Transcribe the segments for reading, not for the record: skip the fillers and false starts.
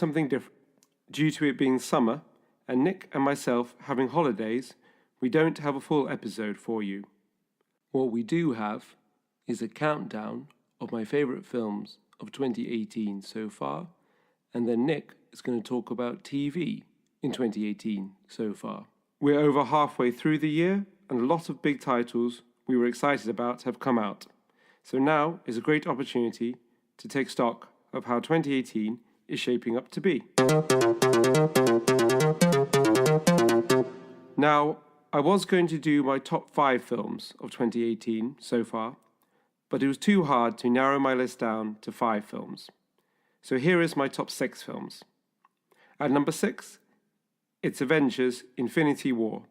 something different. Due to it being summer, and Nick and myself having holidays, we don't have a full episode for you. What we do have is a countdown of my favourite films of 2018 so far, and then Nick is going to talk about TV in 2018 so far. We're over halfway through the year, and a lot of big titles we were excited about have come out. So now is a great opportunity to take stock of how 2018 is shaping up to be. Now, I was going to do my top 5 films of 2018 so far, but it was too hard to narrow my list down to 5 films. So here is my top 6 films. At number 6, it's Avengers: Infinity War,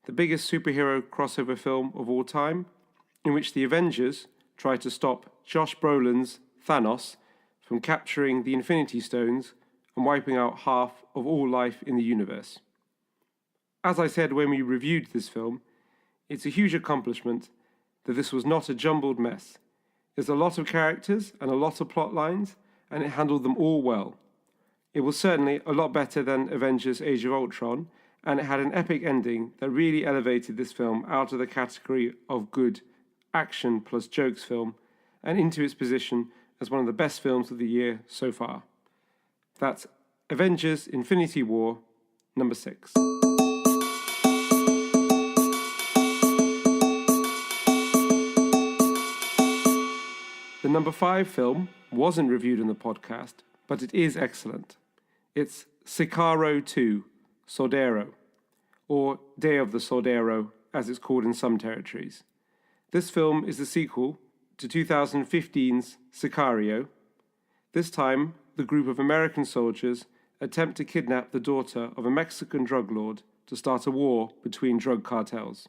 the biggest superhero crossover film of all time, in which the Avengers try to stop Josh Brolin's Thanos from capturing the Infinity Stones and wiping out half of all life in the universe. As I said when we reviewed this film, it's a huge accomplishment that this was not a jumbled mess. There's a lot of characters and a lot of plot lines, and it handled them all well. It was certainly a lot better than Avengers: Age of Ultron, and it had an epic ending that really elevated this film out of the category of good action plus jokes film and into its position as one of the best films of the year so far. That's Avengers: Infinity War, number 6. The number 5 film wasn't reviewed on the podcast, but it is excellent. It's Sicario 2, Soldado, or Day of the Soldado, as it's called in some territories. This film is the sequel to 2015's Sicario. This time, the group of American soldiers attempt to kidnap the daughter of a Mexican drug lord to start a war between drug cartels.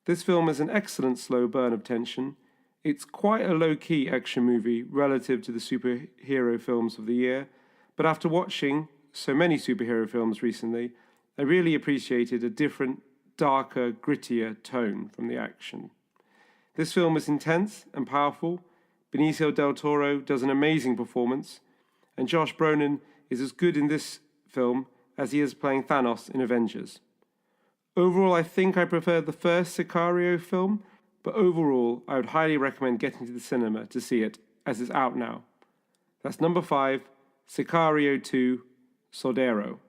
This film is an excellent slow burn of tension. It's quite a low-key action movie relative to the superhero films of the year, but after watching so many superhero films recently, I really appreciated a different, darker, grittier tone from the action. This film is intense and powerful. Benicio del Toro does an amazing performance, and Josh Brolin is as good in this film as he is playing Thanos in Avengers. Overall, I think I prefer the first Sicario film, but overall, I would highly recommend getting to the cinema to see it, as it's out now. That's number 5, Sicario 2, Soldado.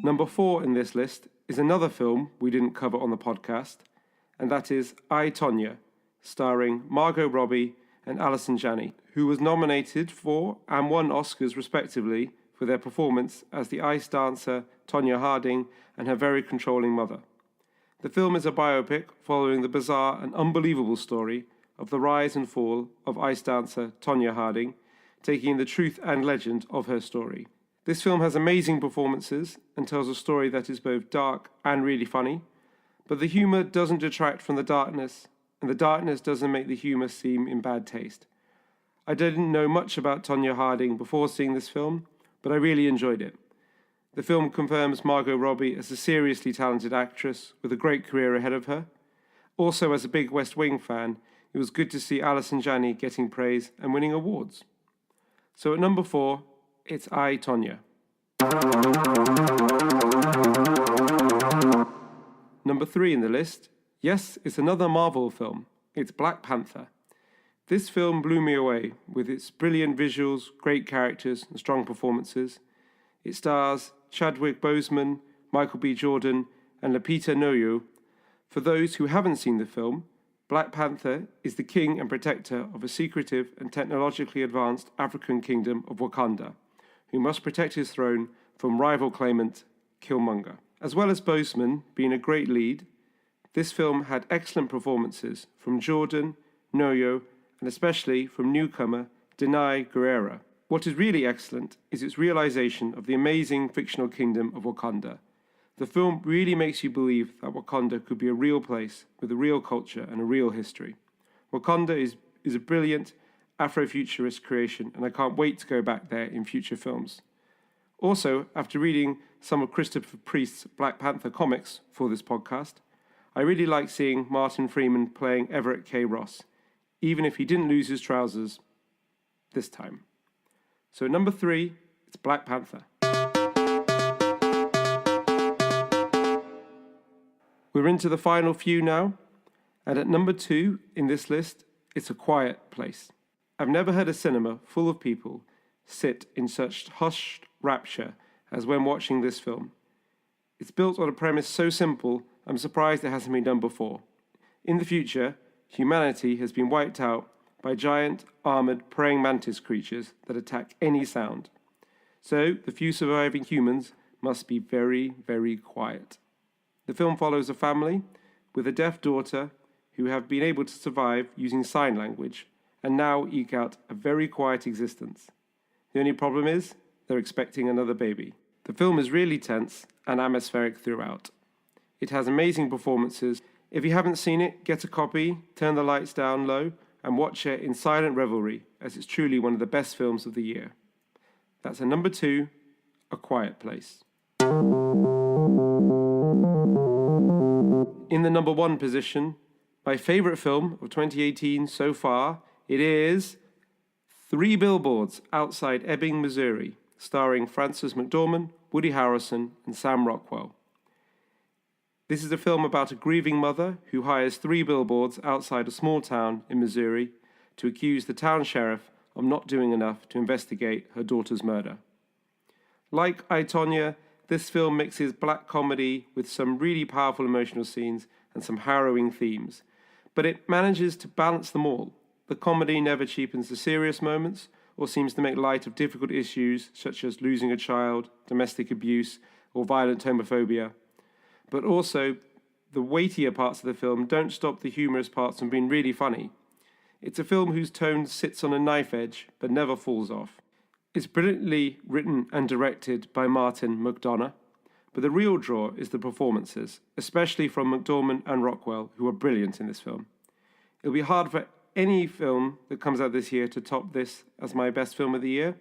Number 4 in this list is another film we didn't cover on the podcast, and that is I, Tonya, starring Margot Robbie and Allison Janney, who was nominated for and won Oscars respectively for their performance as the ice dancer Tonya Harding and her very controlling mother. The film is a biopic following the bizarre and unbelievable story of the rise and fall of ice dancer Tonya Harding, taking the truth and legend of her story. This film has amazing performances and tells a story that is both dark and really funny, but the humour doesn't detract from the darkness, and the darkness doesn't make the humour seem in bad taste. I didn't know much about Tonya Harding before seeing this film, but I really enjoyed it. The film confirms Margot Robbie as a seriously talented actress with a great career ahead of her. Also, as a big West Wing fan, it was good to see Allison Janney getting praise and winning awards. So at number 4, it's I, Tonya. Number 3 in the list, yes, it's another Marvel film. It's Black Panther. This film blew me away with its brilliant visuals, great characters, and strong performances. It stars Chadwick Boseman, Michael B. Jordan, and Lupita Nyong'o. For those who haven't seen the film, Black Panther is the king and protector of a secretive and technologically advanced African kingdom of Wakanda, who must protect his throne from rival claimant Killmonger. As well as Boseman being a great lead, this film had excellent performances from Jordan, Nyong'o, and especially from newcomer Denai Guerrera. What is really excellent is its realization of the amazing fictional kingdom of Wakanda. The film really makes you believe that Wakanda could be a real place with a real culture and a real history. Wakanda is a brilliant Afrofuturist creation, and I can't wait to go back there in future films. Also, after reading some of Christopher Priest's Black Panther comics for this podcast, I really like seeing Martin Freeman playing Everett K. Ross, even if he didn't lose his trousers this time. So at number 3, it's Black Panther. We're into the final few now, and at number 2 in this list, it's A Quiet Place. I've never heard a cinema full of people sit in such hushed rapture as when watching this film. It's built on a premise so simple, I'm surprised it hasn't been done before. In the future, humanity has been wiped out by giant, armoured, praying mantis creatures that attack any sound. So, the few surviving humans must be very, very quiet. The film follows a family with a deaf daughter who have been able to survive using sign language and now eke out a very quiet existence. The only problem is, they're expecting another baby. The film is really tense and atmospheric throughout. It has amazing performances. If you haven't seen it, get a copy, turn the lights down low, and watch it in silent revelry, as it's truly one of the best films of the year. That's a number 2, A Quiet Place. In the number 1 position, my favourite film of 2018 so far, it is 3 Billboards Outside Ebbing, Missouri, starring Frances McDormand, Woody Harrelson, and Sam Rockwell. This is a film about a grieving mother who hires 3 billboards outside a small town in Missouri to accuse the town sheriff of not doing enough to investigate her daughter's murder. Like I, Tonya, this film mixes black comedy with some really powerful emotional scenes and some harrowing themes, but it manages to balance them all. The comedy never cheapens the serious moments or seems to make light of difficult issues such as losing a child, domestic abuse, or violent homophobia. But also, the weightier parts of the film don't stop the humorous parts from being really funny. It's a film whose tone sits on a knife edge but never falls off. It's brilliantly written and directed by Martin McDonagh, but the real draw is the performances, especially from McDormand and Rockwell, who are brilliant in this film. It'll be hard for any film that comes out this year to top this as my best film of the year,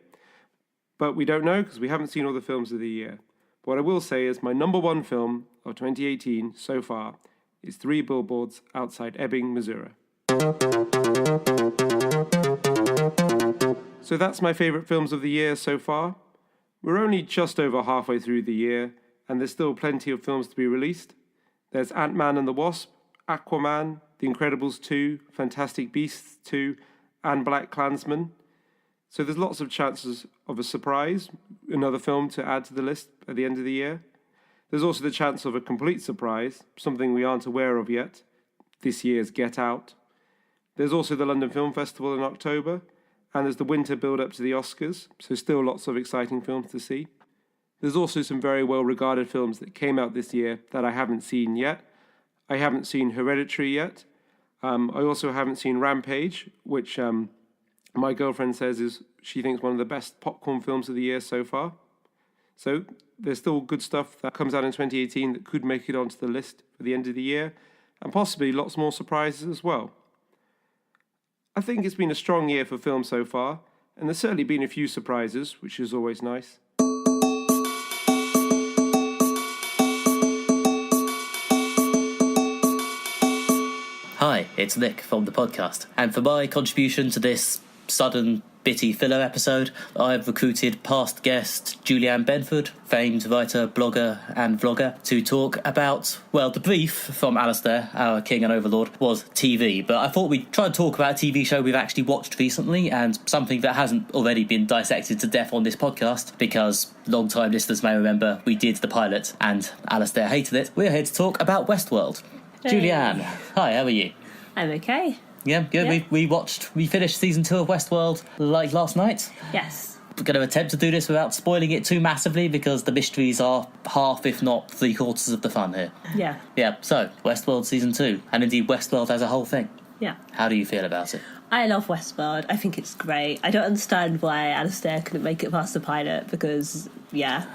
but we don't know because we haven't seen all the films of the year. What I will say is my number 1 film of 2018 so far is 3 Billboards Outside Ebbing, Missouri. So that's my favourite films of the year so far. We're only just over halfway through the year, and there's still plenty of films to be released. There's Ant-Man and the Wasp, Aquaman, The Incredibles 2, Fantastic Beasts 2, and Black Klansman. So there's lots of chances of a surprise, another film to add to the list at the end of the year. There's also the chance of a complete surprise, something we aren't aware of yet, this year's Get Out. There's also the London Film Festival in October, and there's the winter build-up to the Oscars, so still lots of exciting films to see. There's also some very well-regarded films that came out this year that I haven't seen yet. I haven't seen Hereditary yet. I also haven't seen Rampage, which my girlfriend says she thinks one of the best popcorn films of the year so far. So there's still good stuff that comes out in 2018 that could make it onto the list for the end of the year, and possibly lots more surprises as well. I think it's been a strong year for film so far, and there's certainly been a few surprises, which is always nice. Hi, it's Nick from the podcast, and for my contribution to this sudden bitty filler episode, I've recruited past guest Julianne Benford, famed writer, blogger and vlogger, to talk about, well, the brief from Alastair, our king and overlord, was TV, but I thought we'd try and talk about a TV show we've actually watched recently and something that hasn't already been dissected to death on this podcast, because long-time listeners may remember we did the pilot and Alastair hated it. We're here to talk about Westworld. Hey. Julianne, hi, how are you? I'm okay. Yeah, good. Yeah. We finished season 2 of Westworld like last night. Yes. We're going to attempt to do this without spoiling it too massively because the mysteries are half, if not 3/4 of the fun here. Yeah. Yeah, so Westworld season 2, and indeed Westworld as a whole thing. Yeah. How do you feel about it? I love Westworld. I think it's great. I don't understand why Alastair couldn't make it past the pilot because, yeah,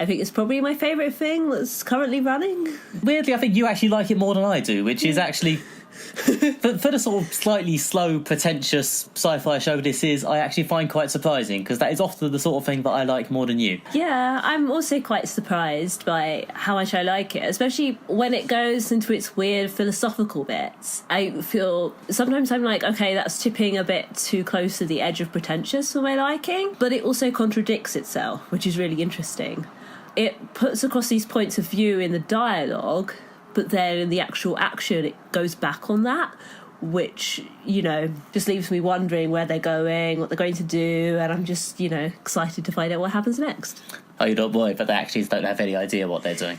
I think it's probably my favourite thing that's currently running. Weirdly, I think you actually like it more than I do, which is actually But for the sort of slightly slow, pretentious sci-fi show this is, I actually find quite surprising, because that is often the sort of thing that I like more than you. Yeah, I'm also quite surprised by how much I like it, especially when it goes into its weird philosophical bits. I feel sometimes I'm like, okay, that's tipping a bit too close to the edge of pretentious for my liking, but it also contradicts itself, which is really interesting. It puts across these points of view in the dialogue, but then in the actual action it goes back on that, which, just leaves me wondering where they're going, what they're going to do, and I'm just, excited to find out what happens next. Oh, you're not worried, but they actually don't have any idea what they're doing.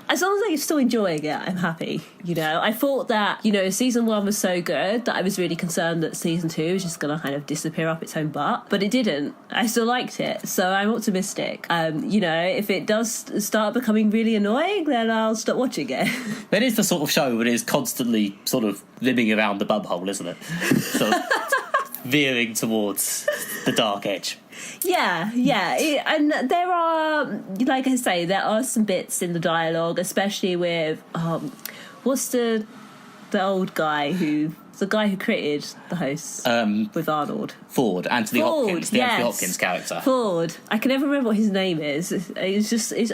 As long as they're still enjoying it, I'm happy. I thought that, season 1 was so good that I was really concerned that season 2 was just going to kind of disappear up its own butt. But it didn't. I still liked it. So I'm optimistic. If it does start becoming really annoying, then I'll stop watching it. It is the sort of show that is constantly sort of limbing around the bumhole, isn't it? Sort of veering towards the dark edge. Yeah, and there are, like I say, there are some bits in the dialogue, especially with what's the old guy the guy who created the host with Arnold. Anthony Hopkins, the Anthony Hopkins character. Ford. I can never remember what his name is.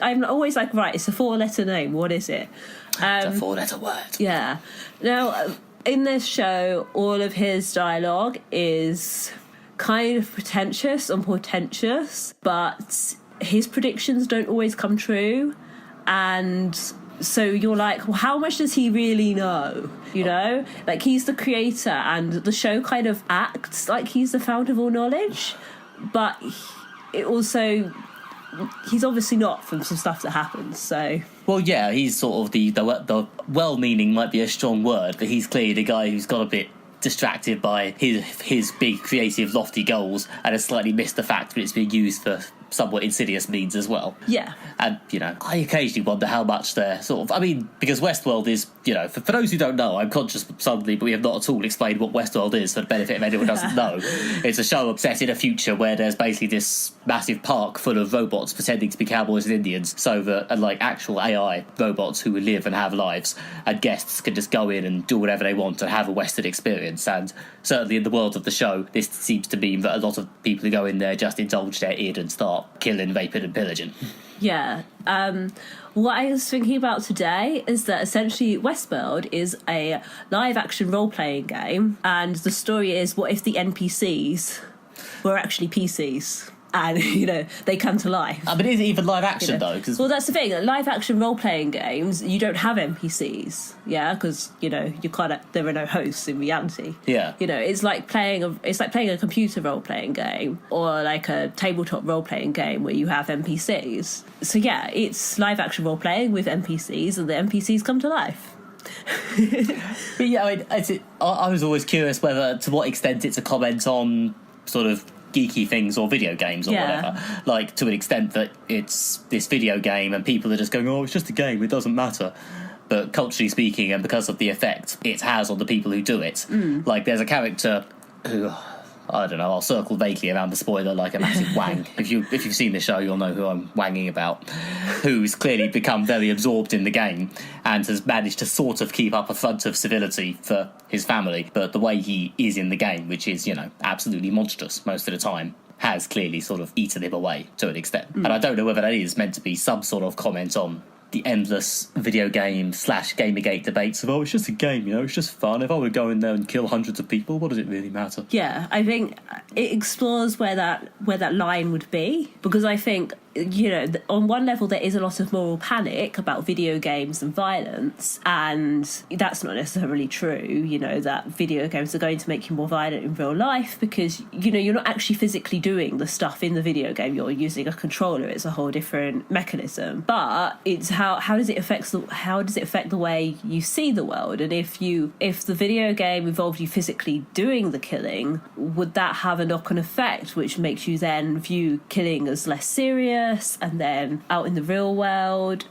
I'm always like, right, it's a 4-letter name. What is it? It's a 4-letter word. Yeah. Now, in this show, all of his dialogue is kind of pretentious and portentous, but his predictions don't always come true, and so you're like, well, how much does he really know? Like, he's the creator, and the show kind of acts like he's the fount of all knowledge, but he's obviously not, from some stuff that happens. So, well, yeah, he's sort of the well-meaning might be a strong word, but he's clearly the guy who's got a bit distracted by his big creative lofty goals and has slightly missed the fact that it's being used for somewhat insidious means as well. Yeah. And, I occasionally wonder how much they're sort of... because Westworld is, for those who don't know, I'm conscious suddenly, but we have not at all explained what Westworld is for the benefit of anyone who doesn't know. It's a show set in a future where there's basically this massive park full of robots pretending to be cowboys and Indians, so that, actual AI robots who live and have lives, and guests can just go in and do whatever they want and have a Western experience. And certainly in the world of the show, this seems to mean that a lot of people who go in there just indulge their id and start killing, raping and pillaging. Yeah. What I was thinking about today is that essentially Westworld is a live-action role-playing game, and the story is, what if the NPCs were actually PCs? And, they come to life. But is it even live action, though? Well, that's the thing. Live action role playing games, you don't have NPCs, yeah, because there are no hosts in reality. Yeah. It's like playing a computer role playing game, or like a tabletop role playing game where you have NPCs. So yeah, it's live action role playing with NPCs, and the NPCs come to life. But yeah, I was always curious whether, to what extent it's a comment on sort of geeky things or video games or whatever, like to an extent that it's this video game and people are just going, oh, it's just a game, it doesn't matter. But culturally speaking, and because of the effect it has on the people who do it, like there's a character who, I don't know, I'll circle vaguely around the spoiler like a massive wang. If you've seen the show, you'll know who I'm wanging about, who's clearly become very absorbed in the game and has managed to sort of keep up a front of civility for his family, but the way he is in the game, which is, absolutely monstrous most of the time, has clearly sort of eaten him away to an extent. And I don't know whether that is meant to be some sort of comment on the endless video game / Gamergate debates of, oh, it's just a game, it's just fun. If I would go in there and kill hundreds of people, what does it really matter? Yeah, I think it explores where that line would be, because I think, on one level there is a lot of moral panic about video games and violence, and that's not necessarily true, that video games are going to make you more violent in real life, because, you're not actually physically doing the stuff in the video game, you're using a controller, it's a whole different mechanism. But it's how does it affect the way you see the world, and if the video game involved you physically doing the killing, would that have a knock-on effect which makes you then view killing as less serious? And then out in the real world,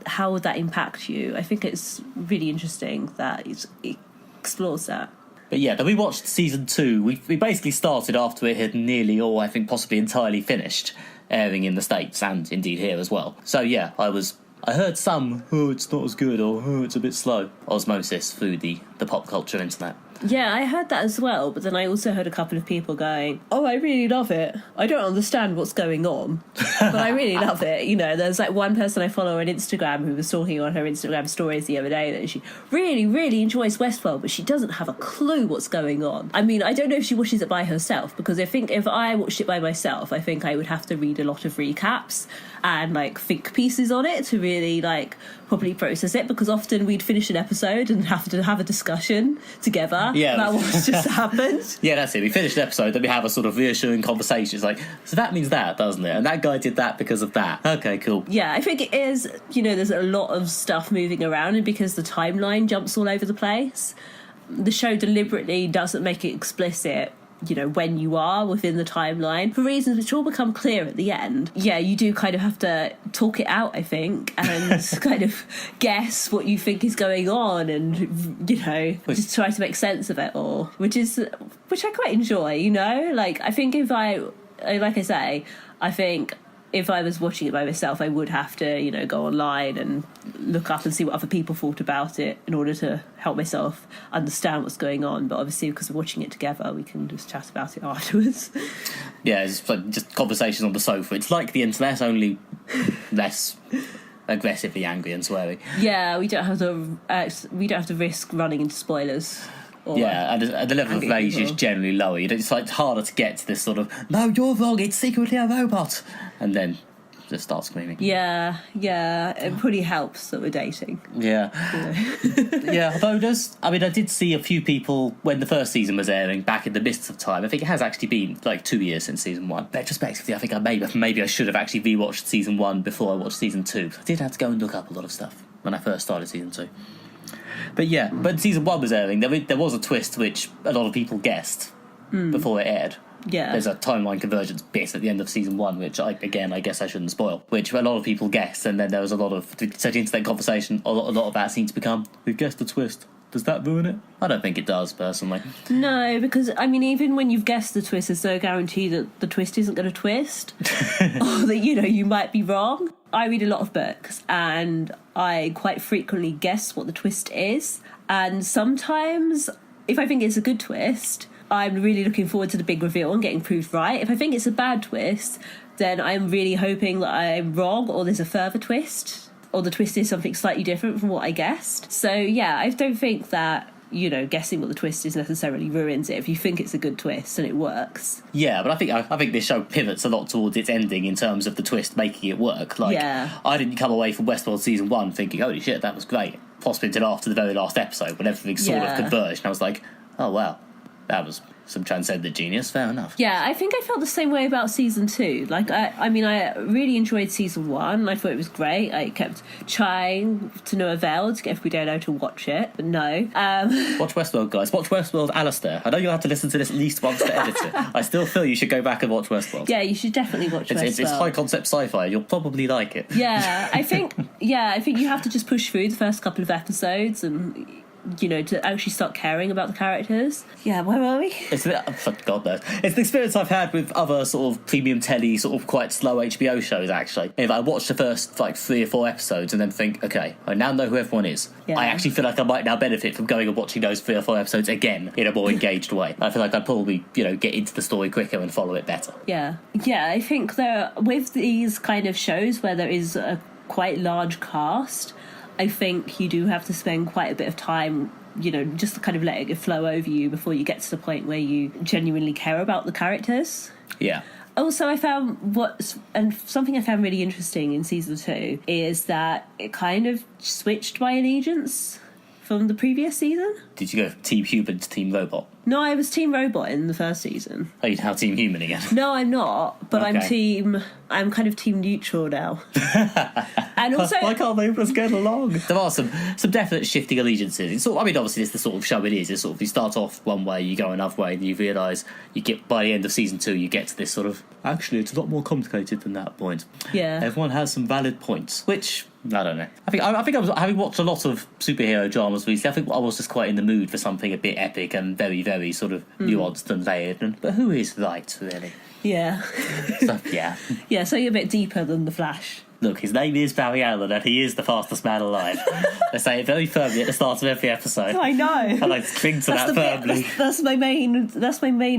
how would that impact you? I think it's really interesting that it explores that. But yeah, then we watched season 2. We basically started after it had nearly, or I think possibly entirely finished airing in the States and indeed here as well. So yeah, I was I heard some, it's not as good, or it's a bit slow. Osmosis through the pop culture internet. Yeah, I heard that as well, but then I also heard a couple of people going, I really love it. I don't understand what's going on, but I really love it. There's like one person I follow on Instagram who was talking on her Instagram stories the other day that she really, really enjoys Westworld, but she doesn't have a clue what's going on. I mean, I don't know if she watches it by herself, because I think if I watched it by myself, I think I would have to read a lot of recaps and like think pieces on it to really like properly process it, because often we'd finish an episode and have to have a discussion together about what's just happened. Yeah, that's it. We finish an episode, then we have a sort of reassuring conversation. It's like, so that means that, doesn't it? And that guy did that because of that. Okay, cool. Yeah, I think it is, there's a lot of stuff moving around, and because the timeline jumps all over the place, the show deliberately doesn't make it explicit when you are within the timeline, for reasons which all become clear at the end. Yeah, you do kind of have to talk it out, I think, and kind of guess what you think is going on, and just try to make sense of it all, which I quite enjoy. Like, I think I think if I was watching it by myself, I would have to, go online and look up and see what other people thought about it in order to help myself understand what's going on. But obviously, because we're watching it together, we can just chat about it afterwards. Yeah, it's like just conversations on the sofa. It's like the internet, only less aggressively angry and sweary. Yeah, we don't have to risk running into spoilers. Yeah, and the level of rage is generally lower. It's like harder to get to this sort of, no, you're wrong, it's secretly a robot, and then just start screaming. Yeah, it pretty helps that we're dating. Yeah. Yeah, although I did see a few people when the first season was airing back in the mists of time. I think it has actually been like 2 years since season 1. Retrospectively, I think maybe I should have actually rewatched season 1 before I watched season 2. I did have to go and look up a lot of stuff when I first started season 2. But yeah, when season 1 was airing, there was a twist which a lot of people guessed before it aired. Yeah. There's a timeline convergence bit at the end of season 1, which I guess I shouldn't spoil, which a lot of people guessed, and then there was a lot of internet conversation. A lot of that seemed to become, we've guessed the twist. Does that ruin it? I don't think it does, personally. No, because, I mean, even when you've guessed the twist, there's no guarantee that the twist isn't going to twist. Or that, you might be wrong. I read a lot of books, and I quite frequently guess what the twist is. And sometimes, if I think it's a good twist, I'm really looking forward to the big reveal and getting proved right. If I think it's a bad twist, then I'm really hoping that I'm wrong, or there's a further twist, or the twist is something slightly different from what I guessed. So, yeah, I don't think that, guessing what the twist is necessarily ruins it if you think it's a good twist and it works. Yeah, but I think this show pivots a lot towards its ending in terms of the twist making it work. Like, yeah. I didn't come away from Westworld season 1 thinking, holy shit, that was great. Possibly until after the very last episode when everything sort of converged, and I was like, oh wow, that was some transcendent genius, fair enough. Yeah, I think I felt the same way about season 2. Like, I really enjoyed season 1. I thought it was great. I kept trying to no avail to get everybody I know to watch it, but no. Watch Westworld, guys. Watch Westworld, Alastair. I know you'll have to listen to this at least once to edit it. I still feel you should go back and watch Westworld. Yeah, you should definitely watch Westworld. It's high concept sci-fi. You'll probably like it. Yeah, I think you have to just push through the first couple of episodes and, to actually start caring about the characters. Yeah, where were we? God knows. It's the experience I've had with other sort of premium telly, sort of quite slow HBO shows, actually. If I watch the first, 3 or 4 episodes and then think, okay, I now know who everyone is, I actually feel like I might now benefit from going and watching those 3 or 4 episodes again in a more engaged way. I feel like I'd probably, get into the story quicker and follow it better. Yeah. Yeah, I think with these kind of shows where there is a quite large cast, I think you do have to spend quite a bit of time, just kind of letting it flow over you before you get to the point where you genuinely care about the characters. Yeah. Also, I found something I found really interesting in season 2 is that it kind of switched my allegiance from the previous season. Did you go from Team Human to Team Robot? No, I was Team Robot in the first season. Oh, you're now Team Human again? No, I'm not, but okay. I'm kind of Team Neutral now. And also, why can't they just get along? There are some definite shifting allegiances. It's obviously it's the sort of show it is. It's sort of, you start off one way, you go another way, and you realise by the end of season 2, you get to this sort of, actually, it's a lot more complicated than that point. Yeah. Everyone has some valid points, which, I don't know. I think I was, having watched a lot of superhero dramas recently, I think I was just quite in the mood for something a bit epic and very, very sort of nuanced and layered. But who is right, really? Yeah. So, yeah. Yeah, so you're a bit deeper than The Flash. Look, his name is Barry Allen, and he is the fastest man alive. They say it very firmly at the start of every episode. I know. And I cling to that firmly. That's my main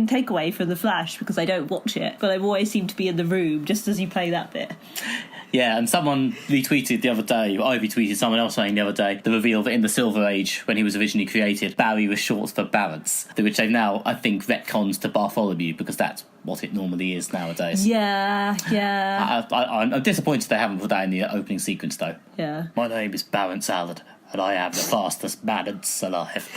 takeaway from The Flash, because I don't watch it, but I always seem to be in the room just as you play that bit. Yeah, and someone retweeted the other day, I retweeted someone else saying the other day, the reveal that in the Silver Age, when he was originally created, Barry was short for Barents, which they've now, I think, retcons to Bartholomew, because that's what it normally is nowadays. Yeah. I'm disappointed they haven't put that in the opening sequence, though. Yeah. My name is Barents Allen, and I am the fastest Barents alive.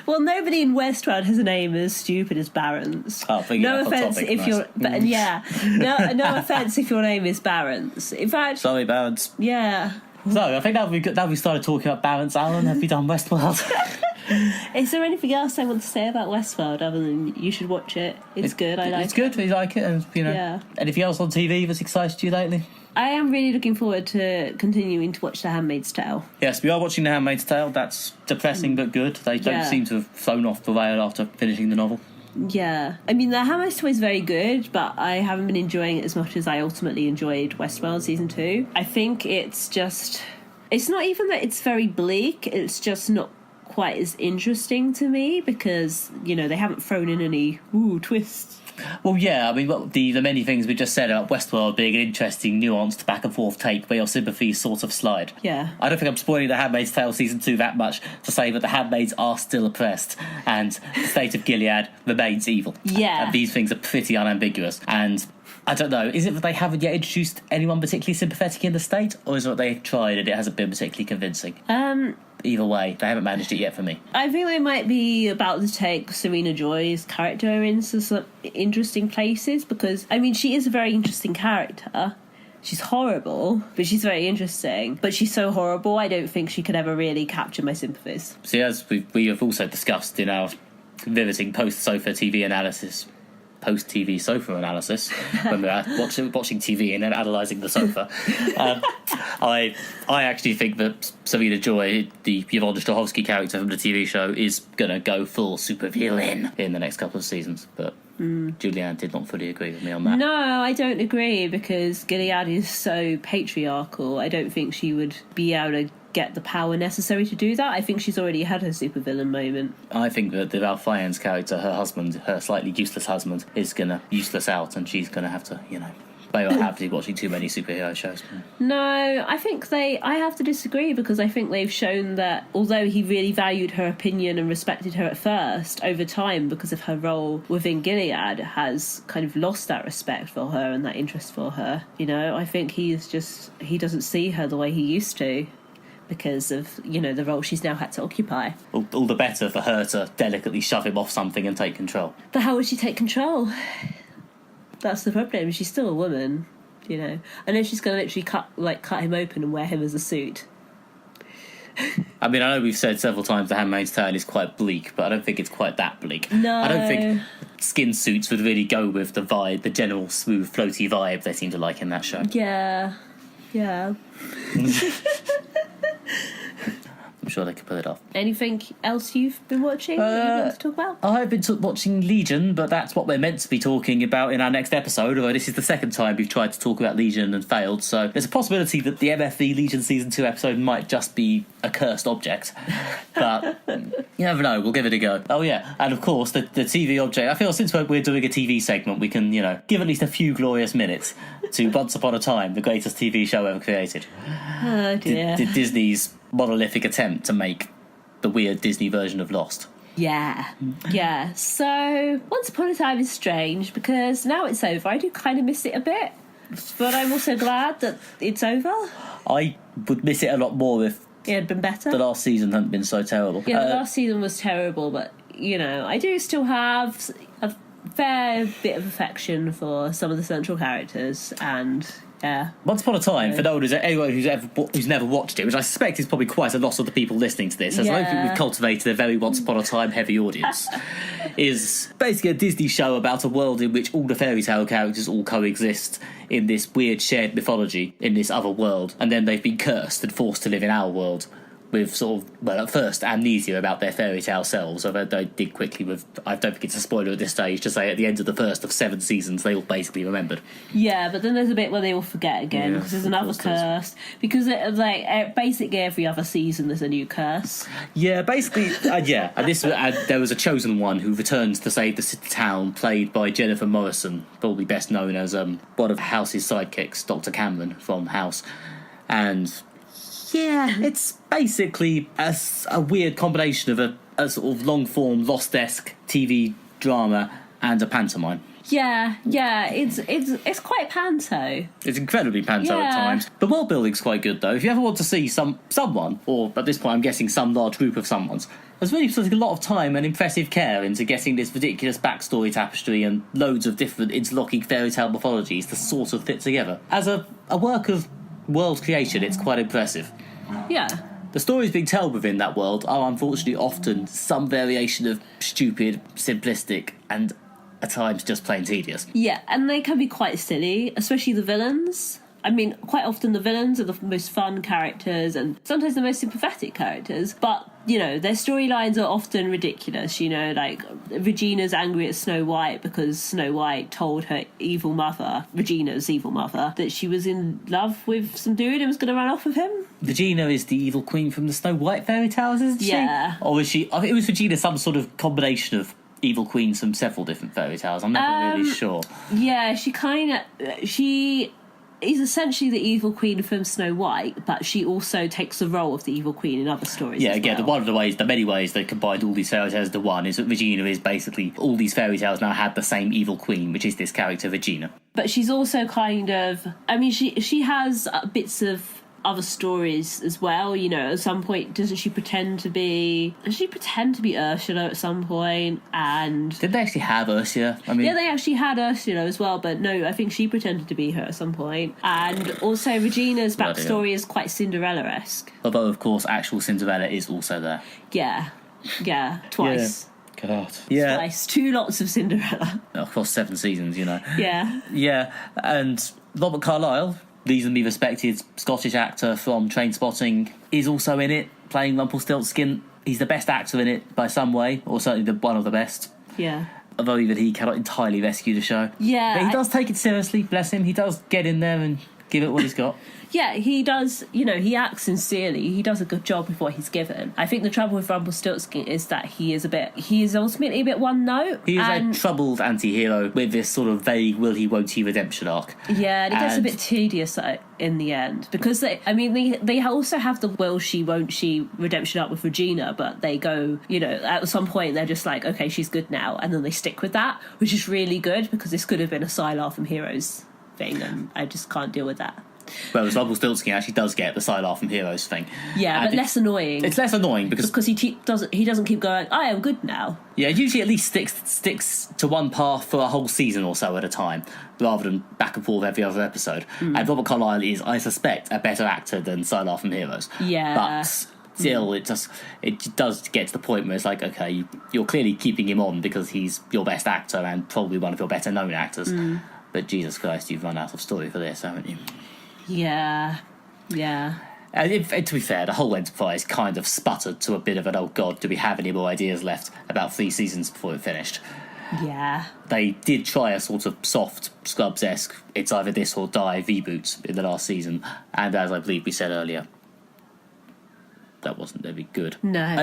Well, nobody in Westworld has a name as stupid as Barents. Oh, no offense if you're, but yeah, no offense if your name is Barents. In fact, Sorry, Barents. Yeah. So I think now we started talking about Barents Allen. Have we done Westworld? Is there anything else I want to say about Westworld other than you should watch it? It's good. I like it. It's good. We like it, and Yeah. Anything else on TV that's excited you lately? I am really looking forward to continuing to watch The Handmaid's Tale. Yes, we are watching The Handmaid's Tale. That's depressing but good. They don't seem to have thrown off the rail after finishing the novel. Yeah. I mean, The Handmaid's Tale is very good, but I haven't been enjoying it as much as I ultimately enjoyed Westworld Season 2. I think it's just... It's not even that it's very bleak, it's just not quite as interesting to me because, they haven't thrown in any twists. Well, yeah, I mean, the many things we just said about Westworld being an interesting, nuanced, back-and-forth take where your sympathies sort of slide. Yeah. I don't think I'm spoiling The Handmaid's Tale Season 2 that much to say that the handmaids are still oppressed and the state of Gilead remains evil. Yeah. And these things are pretty unambiguous. And I don't know, is it that they haven't yet introduced anyone particularly sympathetic in the state, or is it that they've tried and it hasn't been particularly convincing? Either way, they haven't managed it yet for me. I think they might be about to take Serena Joy's character into some interesting places because, I mean, she is a very interesting character. She's horrible, but she's very interesting. But she's so horrible, I don't think she could ever really capture my sympathies. See, as we have also discussed in our riveting post-sofa TV analysis, post-TV sofa analysis, when we're watching TV and then analysing the sofa, I actually think that Serena Joy, the Yvonne Strahovski character from the TV show, is going to go full supervillain in the next couple of seasons. But Julianne did not fully agree with me on that. No, I don't agree because Gilead is so patriarchal. I don't think she would be able to get the power necessary to do that. I think she's already had her supervillain moment. I think that the Ralph Fiennes character, her husband, her slightly useless husband, is going to useless out and she's going to have to, they won't have to be watching too many superhero shows. No, I think I have to disagree because I think they've shown that although he really valued her opinion and respected her at first, over time, because of her role within Gilead, has kind of lost that respect for her and that interest for her. I think he doesn't see her the way he used to because of, the role she's now had to occupy. All the better for her to delicately shove him off something and take control. But how would she take control? That's the problem. She's still a woman, I know she's going to literally cut him open and wear him as a suit. I mean, I know we've said several times The Handmaid's Tale is quite bleak, but I don't think it's quite that bleak. No. I don't think skin suits would really go with the vibe, the general smooth, floaty vibe they seem to like in that show. Yeah. I'm sure they could pull it off. Anything else you've been watching that you want to talk about? I've been watching Legion, but that's what we're meant to be talking about in our next episode, although this is the second time we've tried to talk about Legion and failed, so there's a possibility that the MFV Legion Season 2 episode might just be a cursed object. But you never know, we'll give it a go. Oh yeah, and of course, the TV object, I feel since we're doing a TV segment, we can, give at least a few glorious minutes to Once Upon a Time, the greatest TV show ever created. Oh dear. Disney's monolithic attempt to make the weird Disney version of Lost. Yeah. So, Once Upon a Time is strange because now it's over. I do kind of miss it a bit, but I'm also glad that it's over. I would miss it a lot more if it had been better. The last season hadn't been so terrible. Yeah, the last season was terrible, but, I do still have a fair bit of affection for some of the central characters, and... Yeah. Once Upon a Time, for anyone who's never watched it, which I suspect is probably quite a lot of the people listening to this, as I don't think we've cultivated a very Once Upon a Time heavy audience, is basically a Disney show about a world in which all the fairy tale characters all coexist in this weird shared mythology in this other world, and then they've been cursed and forced to live in our world, with sort of, well, at first, amnesia about their fairy tale selves. Although they did quickly, I don't think it's a spoiler at this stage to say at the end of the first of 7 seasons, they all basically remembered. Yeah, but then there's a bit where they all forget again, because there's another curse. Because, basically every other season there's a new curse. Yeah, basically, yeah. And there was a chosen one who returns to save the town, played by Jennifer Morrison, probably best known as one of House's sidekicks, Dr. Cameron from House. And yeah, it's basically a weird combination of a sort of long-form Lost-esque TV drama and a pantomime. Yeah, it's quite panto. It's incredibly panto at times. The world building's quite good though. If you ever want to see someone, or at this point I'm guessing some large group of someone's, there's really putting a lot of time and impressive care into getting this ridiculous backstory tapestry and loads of different interlocking fairy tale mythologies to sort of fit together. As a work of world creation, it's quite impressive. Yeah. The stories being told within that world are unfortunately often some variation of stupid, simplistic, and at times just plain tedious. Yeah, and they can be quite silly, especially the villains. I mean, quite often the villains are the most fun characters and sometimes the most sympathetic characters, but, their storylines are often ridiculous, like Regina's angry at Snow White because Snow White told her evil mother, Regina's evil mother, that she was in love with some dude and was going to run off with him. Regina is the evil queen from the Snow White fairy tales, isn't she? Yeah. Or is she? I think it was Regina some sort of combination of evil queens from several different fairy tales. I'm never really sure. Yeah, she is essentially the evil queen from Snow White, but she also takes the role of the evil queen in other stories. Yeah, again, one of the many ways they combined all these fairy tales into one is that Regina is basically, all these fairy tales now had the same evil queen, which is this character Regina. But she's also she has bits of other stories as well, at some point does she pretend to be Ursula at some point? And did they actually have Ursula? Yeah, they actually had Ursula as well, but no, I think she pretended to be her at some point. And also Regina's backstory is quite Cinderella-esque, although of course actual Cinderella is also there. Yeah, twice. God. Yeah. Twice. 2 lots of Cinderella. Across 7 seasons, Yeah. Yeah, and Robert Carlyle, reasonably respected Scottish actor from Trainspotting, is also in it, playing Rumpelstiltskin. He's the best actor in it by some way, or certainly one of the best. Yeah. Although even he cannot entirely rescue the show. Yeah. But he does take it seriously, bless him. He does get in there and give it what he's got. Yeah, he does, he acts sincerely. He does a good job with what he's given. I think the trouble with Rumpelstiltskin is that he is ultimately a bit one note. He is a troubled anti-hero with this sort of vague will he, won't he redemption arc. Yeah, and it gets a bit tedious in the end. Because, they also have the will she, won't she redemption arc with Regina, but they go, at some point they're just like, okay, she's good now. And then they stick with that, which is really good because this could have been a Sylar from Heroes thing, and I just can't deal with that. Whereas Rumpelstiltskin actually does get the Sylar from Heroes thing. Yeah, but less annoying. It's less annoying because he doesn't keep going, I am good now. Yeah, usually at least sticks to one path for a whole season or so at a time, rather than back and forth every other episode. And Robert Carlyle is, I suspect, a better actor than Sylar from Heroes. Yeah. But still, it does get to the point where it's like, okay, you're clearly keeping him on because he's your best actor and probably one of your better known actors. But Jesus Christ, you've run out of story for this, haven't you? Yeah. And to be fair, the whole enterprise kind of sputtered to a bit of an, oh God, do we have any more ideas left, about 3 seasons before it finished. Yeah. They did try a sort of soft, Scrubs-esque, it's either this or die reboot in the last season, and as I believe we said earlier, that wasn't very good. No,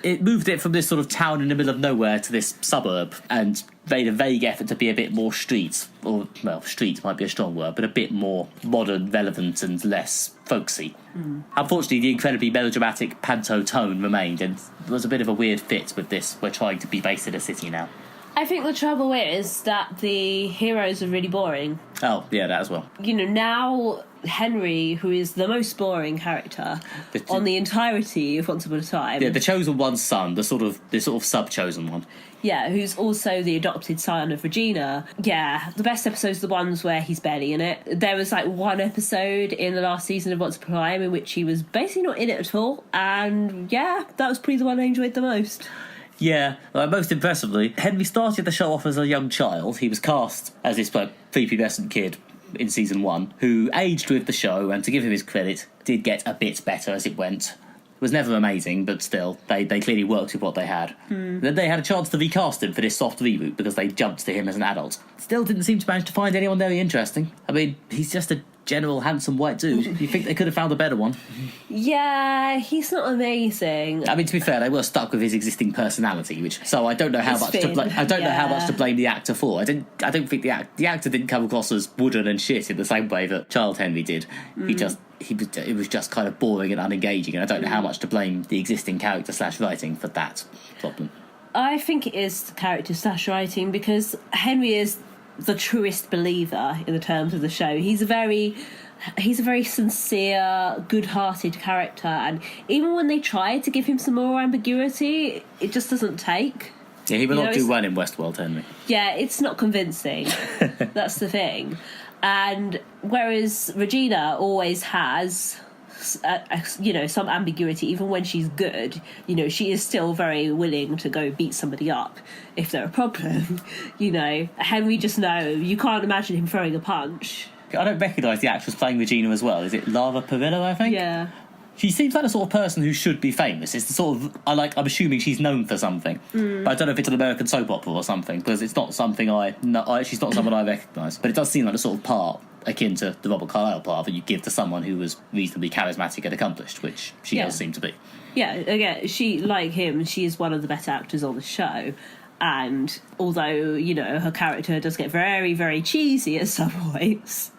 it moved it from this sort of town in the middle of nowhere to this suburb and made a vague effort to be a bit more street, or, well, street might be a strong word, but a bit more modern, relevant and less folksy. Unfortunately, the incredibly melodramatic panto tone remained, and there was a bit of a weird fit with this. We're trying to be based in a city now. I think the trouble is that the heroes are really boring. Oh, yeah, that as well. Now Henry, who is the most boring character on the entirety of Once Upon a Time. Yeah, the chosen one's son, the sort of sub-chosen one. Yeah, who's also the adopted son of Regina. Yeah, the best episodes are the ones where he's barely in it. There was one episode in the last season of Once Upon a Time in which he was basically not in it at all, and yeah, that was probably the one I enjoyed the most. Yeah, most impressively, Henry started the show off as a young child. He was cast as this prepubescent kid in season 1, who aged with the show, and to give him his credit, did get a bit better as it went. was never amazing, but still, they clearly worked with what they had. Then they had a chance to recast him for this soft reboot because they jumped to him as an adult. Still didn't seem to manage to find anyone very interesting. I mean, he's just a general handsome white dude. You think they could have found a better one? Yeah, he's not amazing. I mean, to be fair, they were stuck with his existing personality, so I don't know how much to blame. I don't know how much to blame the actor for. I don't think the actor didn't come across as wooden and shit in the same way that Child Henry did. It was just kind of boring and unengaging, and I don't know how much to blame the existing character / writing for that problem. I think it is the character / writing, because Henry is the truest believer in the terms of the show. He's a very sincere, good-hearted character, and even when they try to give him some more ambiguity, it just doesn't take. Yeah, he will not do well in Westworld, Henry. Yeah, it's not convincing. That's the thing. And whereas Regina always has some ambiguity, even when she's good, she is still very willing to go beat somebody up if they're a problem. Henry, just you can't imagine him throwing a punch. I don't recognise the actress playing Regina as well. Is it Lara Perillo, I think? Yeah. She seems like the sort of person who should be famous. It's the sort of I'm assuming she's known for something, but I don't know if it's an American soap opera or something, because it's not something she's not someone I recognise. But it does seem like the sort of part akin to the Robert Carlyle part that you give to someone who was reasonably charismatic and accomplished, which she does seem to be. Yeah, again, she, like him, she is one of the better actors on the show. And although, her character does get very, very cheesy at some points,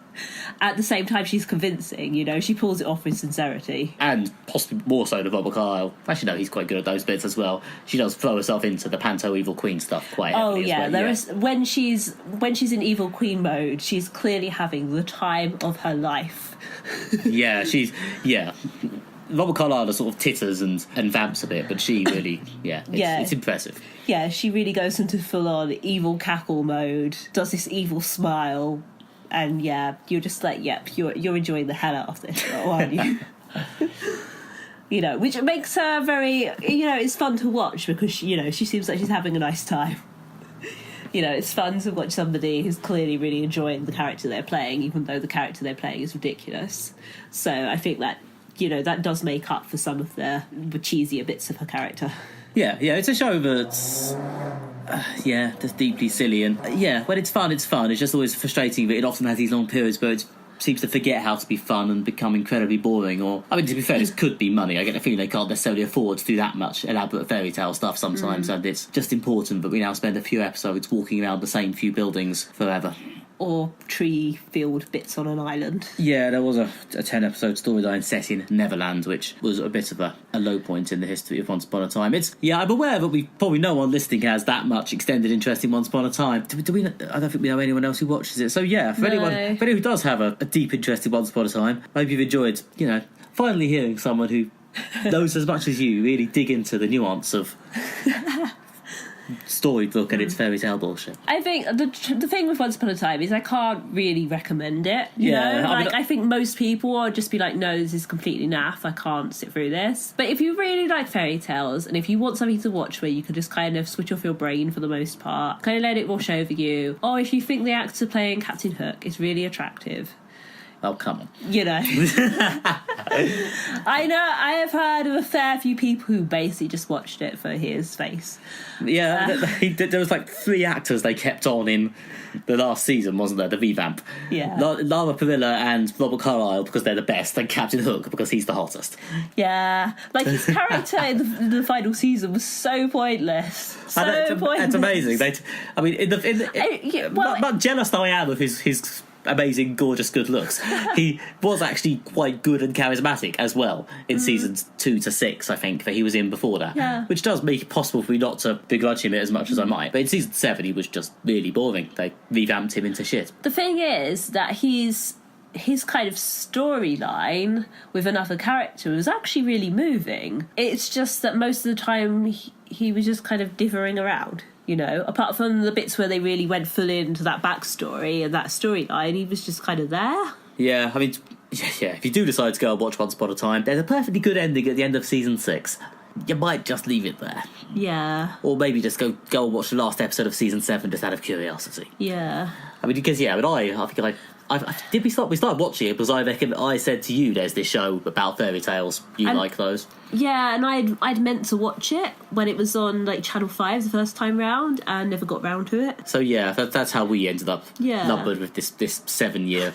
at the same time she's convincing, she pulls it off with sincerity. And possibly more so than Robert Carlyle. Actually, no, he's quite good at those bits as well. She does throw herself into the Panto Evil Queen stuff quite heavily as well. There is, when she's in Evil Queen mode, she's clearly having the time of her life. Robert Carlyle sort of titters and vamps a bit, but she really, it's impressive. Yeah, she really goes into full-on evil cackle mode, does this evil smile, and you're just like, you're enjoying the hell out of this, aren't you? Which makes her very, it's fun to watch because, she seems like she's having a nice time. It's fun to watch somebody who's clearly really enjoying the character they're playing, even though the character they're playing is ridiculous. So I think that, that does make up for some of the cheesier bits of her character. Yeah, it's a show that's just deeply silly, and when it's fun. It's just always frustrating that it often has these long periods where it seems to forget how to be fun and become incredibly boring. Or, I mean, to be fair, this could be money. I get the feeling they can't necessarily afford to do that much elaborate fairy tale stuff sometimes, and it's just important that we now spend a few episodes walking around the same few buildings forever. Or tree-filled bits on an island. Yeah, there was a 10-episode storyline set in Neverland, which was a bit of a low point in the history of Once Upon a Time. I'm aware that probably no one listening has that much extended interest in Once Upon a Time. Do we? I don't think we know anyone else who watches it. So for anyone who does have a deep interest in Once Upon a Time, I hope you've enjoyed, finally hearing someone who knows as much as you really dig into the nuance of storybook and its fairy tale bullshit. I think the thing with Once Upon a Time is I can't really recommend it. I think most people would just be like, no, this is completely naff, I can't sit through this. But if you really like fairy tales and if you want something to watch where you can just kind of switch off your brain for the most part, kind of let it wash over you, or if you think the actor playing Captain Hook is really attractive, oh, come on. I know, I have heard of a fair few people who basically just watched it for his face. Yeah, there was like 3 actors they kept on in the last season, wasn't there? The revamp. Yeah. Lara Perillo and Robert Carlyle because they're the best, and Captain Hook because he's the hottest. Yeah. Like, his character in the final season was so pointless. Pointless. It's amazing. But jealous though I am of his amazing, gorgeous, good looks. He was actually quite good and charismatic as well in seasons 2 to 6, I think, that he was in before that, which does make it possible for me not to begrudge him it as much as I might. But in season 7, he was just really boring. They revamped him into shit. The thing is that his kind of storyline with another character was actually really moving. It's just that most of the time he was just kind of dithering around. Apart from the bits where they really went full into that backstory and that storyline, he was just kind of there. Yeah, I mean, if you do decide to go and watch Once Upon a Time, there's a perfectly good ending at the end of season 6. You might just leave it there. Yeah. Or maybe just go and watch the last episode of season 7 just out of curiosity. Yeah. I mean, because, I think Did we start? We started watching it because I said to you, "There's this show about fairy tales. You like those?" Yeah, and I'd meant to watch it when it was on like Channel 5 the first time round, and never got round to it. So yeah, that's how we ended up numbered with this 7-year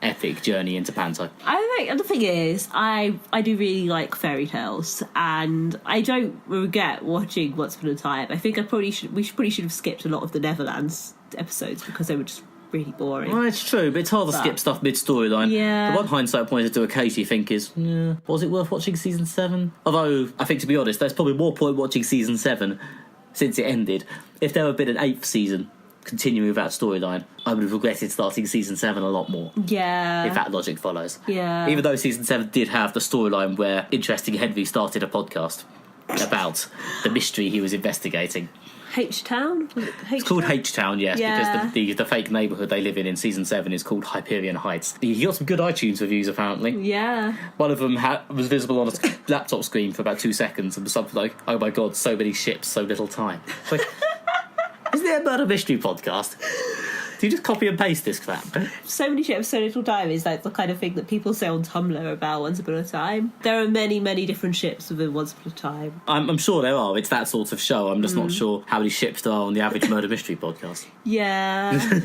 epic journey into panto. And the thing is, I do really like fairy tales, and I don't regret watching Once Upon a Time. I think we should have skipped a lot of the Neverlands episodes because they were just really boring. Well, it's true, but it's hard to skip stuff mid-storyline. Yeah. The one hindsight point I do occasionally think is, was it worth watching season 7? Although, I think, to be honest, there's probably more point watching season 7 since it ended. If there had been an 8th season continuing with that storyline, I would have regretted starting season 7 a lot more. Yeah. If that logic follows. Yeah. Even though season 7 did have the storyline where Interesting Henry started a podcast about the mystery he was investigating. H-Town? It's called H-Town, yes, because the fake neighbourhood they live in season 7 is called Hyperion Heights. He got some good iTunes reviews, apparently. Yeah. One of them was visible on a laptop screen for about 2 seconds and was something like, "Oh my god, so many ships, so little time." It's like, isn't there a murder mystery podcast? Do you just copy and paste this crap? So many ships, so little time is like the kind of thing that people say on Tumblr about Once Upon a Time. There are many, many different ships within Once Upon a Time. I'm sure there are. It's that sort of show. I'm just not sure how many ships there are on the average murder mystery podcast. Yeah.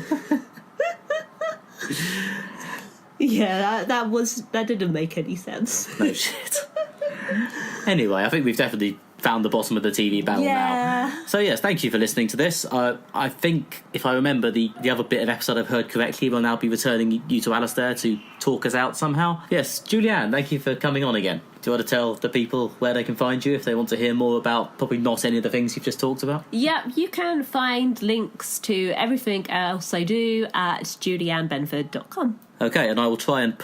Yeah, that didn't make any sense. No shit. Anyway, I think we've definitely found the bottom of the TV barrel now. So yes, thank you for listening to this. I think, if I remember the other bit of episode I've heard correctly, we'll now be returning you to Alastair to talk us out somehow. Yes, Julianne, thank you for coming on again. Do you want to tell the people where they can find you if they want to hear more about probably not any of the things you've just talked about? Yep, you can find links to everything else I do at juliannebenford.com. Okay, and I will try and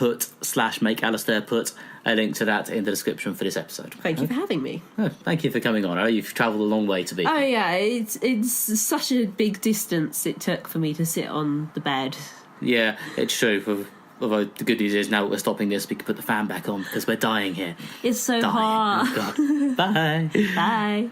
make Alastair put a link to that in the description for this episode. Thank you for having me. Oh, thank you for coming on. You've travelled a long way to be. Oh yeah, it's such a big distance it took for me to sit on the bed. Yeah, it's true. Although the good news is now that we're stopping this, we can put the fan back on because we're dying here. It's so hot. Oh, God. Bye. Bye.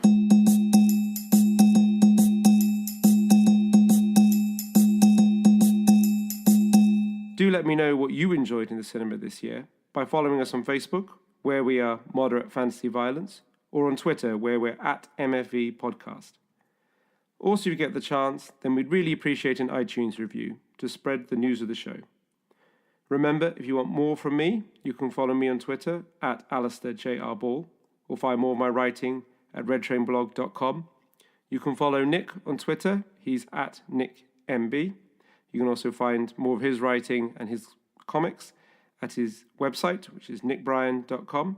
Do let me know what you enjoyed in the cinema this year by following us on Facebook, where we are Moderate Fantasy Violence, or on Twitter, where we're at MFV Podcast. Also, if you get the chance, then we'd really appreciate an iTunes review to spread the news of the show. Remember, if you want more from me, you can follow me on Twitter at Alastair J.R. Ball, or find more of my writing at redtrainblog.com. You can follow Nick on Twitter. He's at NickMB. You can also find more of his writing and his comics at his website, which is nickbryan.com.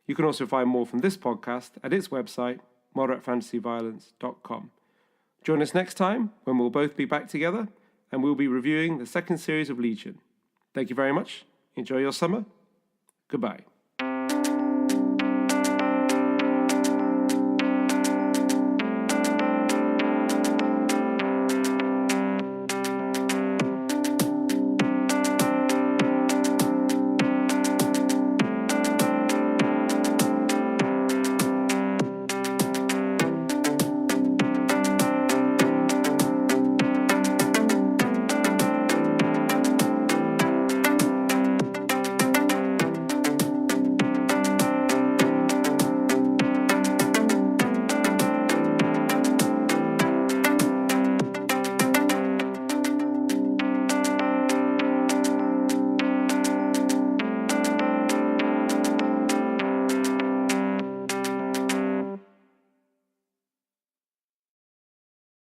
You can also find more from this podcast at its website, moderatefantasyviolence.com. Join us next time when we'll both be back together and we'll be reviewing the second series of Legion. Thank you very much. Enjoy your summer. Goodbye.